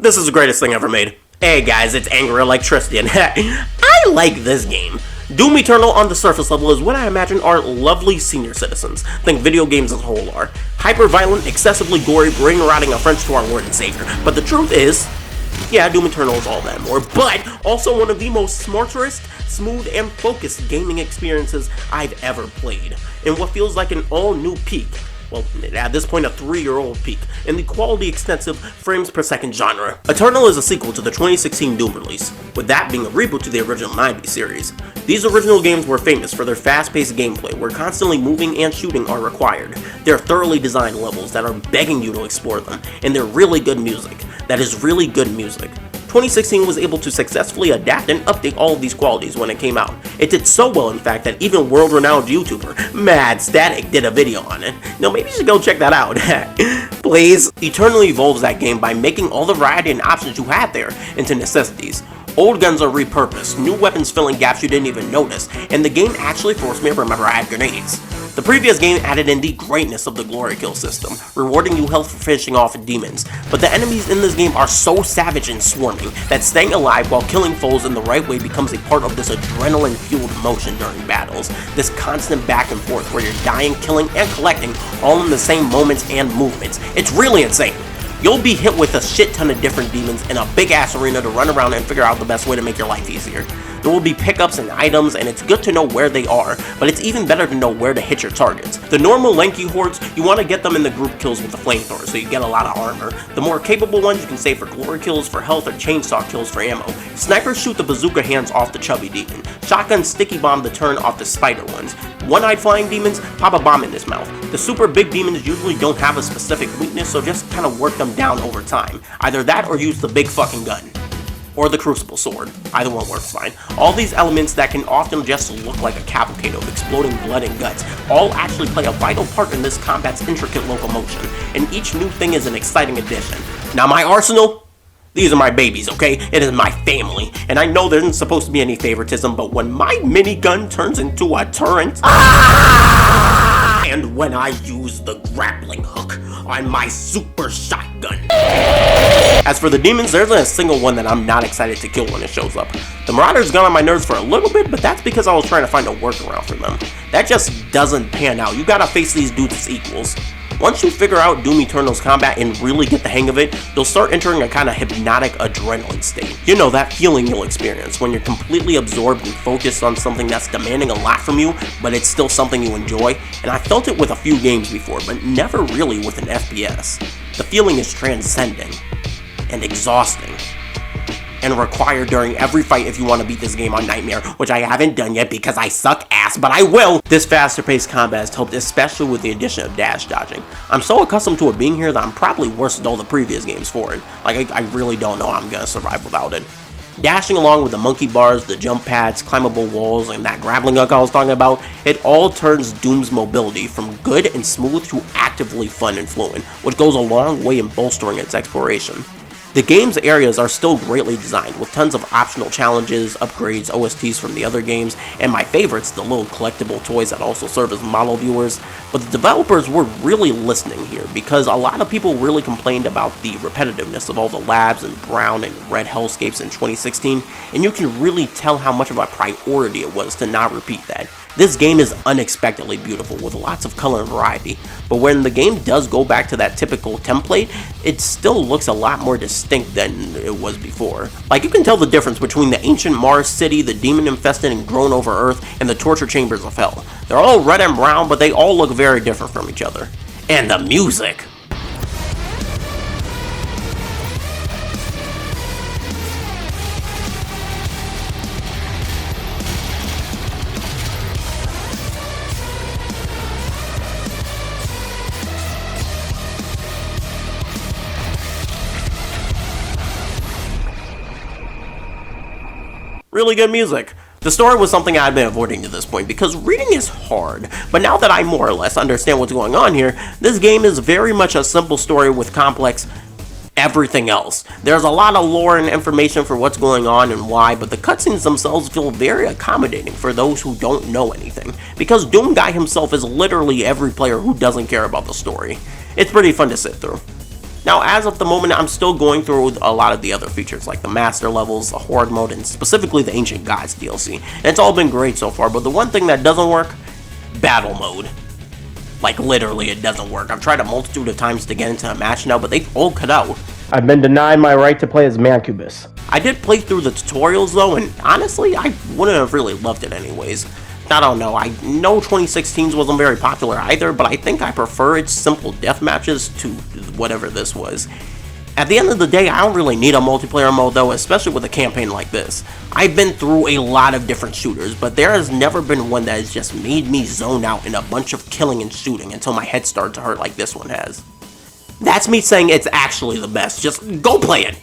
This is the greatest thing ever made. Hey guys, it's Angry Electricity, and I like this game. Doom Eternal on the surface level is what I imagine are lovely senior citizens. Think video games as a whole are. Hyper-violent, excessively gory, brain-rotting offense to our Lord and Savior. But the truth is, yeah, Doom Eternal is all that more, but also one of the most smarterest, smooth, and focused gaming experiences I've ever played. In what feels like an all-new peak. Well, at this point a 3-year-old peak, in the quality-extensive, frames-per-second genre. Eternal is a sequel to the 2016 Doom release, with that being a reboot to the original 90s series. These original games were famous for their fast-paced gameplay, where constantly moving and shooting are required. They're thoroughly designed levels that are begging you to explore them, and they're really good music. That is really good music. 2016 was able to successfully adapt and update all of these qualities when it came out. It did so well, in fact, that even world-renowned YouTuber Mad Static did a video on it. Now maybe you should go check that out. Please. Eternal evolves that game by making all the variety and options you had there into necessities. Old guns are repurposed, new weapons filling gaps you didn't even notice, and the game actually forced me to remember I had grenades. The previous game added in the greatness of the glory kill system, rewarding you health for finishing off demons, but the enemies in this game are so savage and swarming that staying alive while killing foes in the right way becomes a part of this adrenaline-fueled emotion during battles, this constant back and forth where you're dying, killing, and collecting all in the same moments and movements. It's really insane. You'll be hit with a shit ton of different demons in a big ass arena to run around and figure out the best way to make your life easier. There will be pickups and items, and it's good to know where they are, but it's even better to know where to hit your targets. The normal lanky hordes, you want to get them in the group kills with the flamethrower so you get a lot of armor. The more capable ones you can save for glory kills, for health, or chainsaw kills for ammo. Snipers shoot the bazooka hands off the chubby demon. Shotguns sticky bomb the turn off the spider ones. One-eyed flying demons pop a bomb in his mouth. The super big demons usually don't have a specific weakness, so just kind of work them down over time. Either that or use the big fucking gun. Or the Crucible Sword. Either one works fine. All these elements that can often just look like a cavalcade of exploding blood and guts all actually play a vital part in this combat's intricate locomotion, and each new thing is an exciting addition. Now my arsenal? These are my babies, okay? It is my family, and I know there isn't supposed to be any favoritism, but when my minigun turns into a turret, and when I use the grappling hook on my super shotgun. As for the demons, there isn't a single one that I'm not excited to kill when it shows up. The Marauders got on my nerves for a little bit, but that's because I was trying to find a workaround for them. That just doesn't pan out. You gotta face these dudes as equals. Once you figure out Doom Eternal's combat and really get the hang of it, you'll start entering a kind of hypnotic adrenaline state. You know, that feeling you'll experience when you're completely absorbed and focused on something that's demanding a lot from you, but it's still something you enjoy, and I felt it with a few games before, but never really with an FPS. The feeling is transcending and exhausting, and required during every fight if you want to beat this game on Nightmare, which I haven't done yet because I suck ass, but I will! This faster paced combat has helped, especially with the addition of dash dodging. I'm so accustomed to it being here that I'm probably worse than all the previous games for it. Like, I really don't know how I'm gonna survive without it. Dashing along with the monkey bars, the jump pads, climbable walls, and that grappling hook I was talking about, it all turns Doom's mobility from good and smooth to actively fun and fluent, which goes a long way in bolstering its exploration. The game's areas are still greatly designed, with tons of optional challenges, upgrades, OSTs from the other games, and my favorites, the little collectible toys that also serve as model viewers. But the developers were really listening here, because a lot of people really complained about the repetitiveness of all the labs and brown and red hellscapes in 2016, and you can really tell how much of a priority it was to not repeat that. This game is unexpectedly beautiful with lots of color and variety, but when the game does go back to that typical template, it still looks a lot more distinct than it was before. Like, you can tell the difference between the ancient Mars city, the demon-infested and grown over Earth, and the torture chambers of hell. They're all red and brown, but they all look very different from each other. And the music! Really good music. The story was something I'd been avoiding to this point because reading is hard, but now that I more or less understand what's going on here, this game is very much a simple story with complex everything else. There's a lot of lore and information for what's going on and why, but the cutscenes themselves feel very accommodating for those who don't know anything, because Doom Guy himself is literally every player who doesn't care about the story. It's pretty fun to sit through. Now, as of the moment, I'm still going through a lot of the other features, like the master levels, the horde mode, and specifically the Ancient Gods DLC. And it's all been great so far, but the one thing that doesn't work, battle mode. Like, literally, it doesn't work. I've tried a multitude of times to get into a match now, but they've all cut out. I've been denied my right to play as Mancubus. I did play through the tutorials, though, and honestly, I wouldn't have really loved it anyways. I don't know, I know 2016's wasn't very popular either, but I think I prefer its simple death matches to whatever this was. At the end of the day, I don't really need a multiplayer mode though, especially with a campaign like this. I've been through a lot of different shooters, but there has never been one that has just made me zone out in a bunch of killing and shooting until my head started to hurt like this one has. That's me saying it's actually the best, just go play it!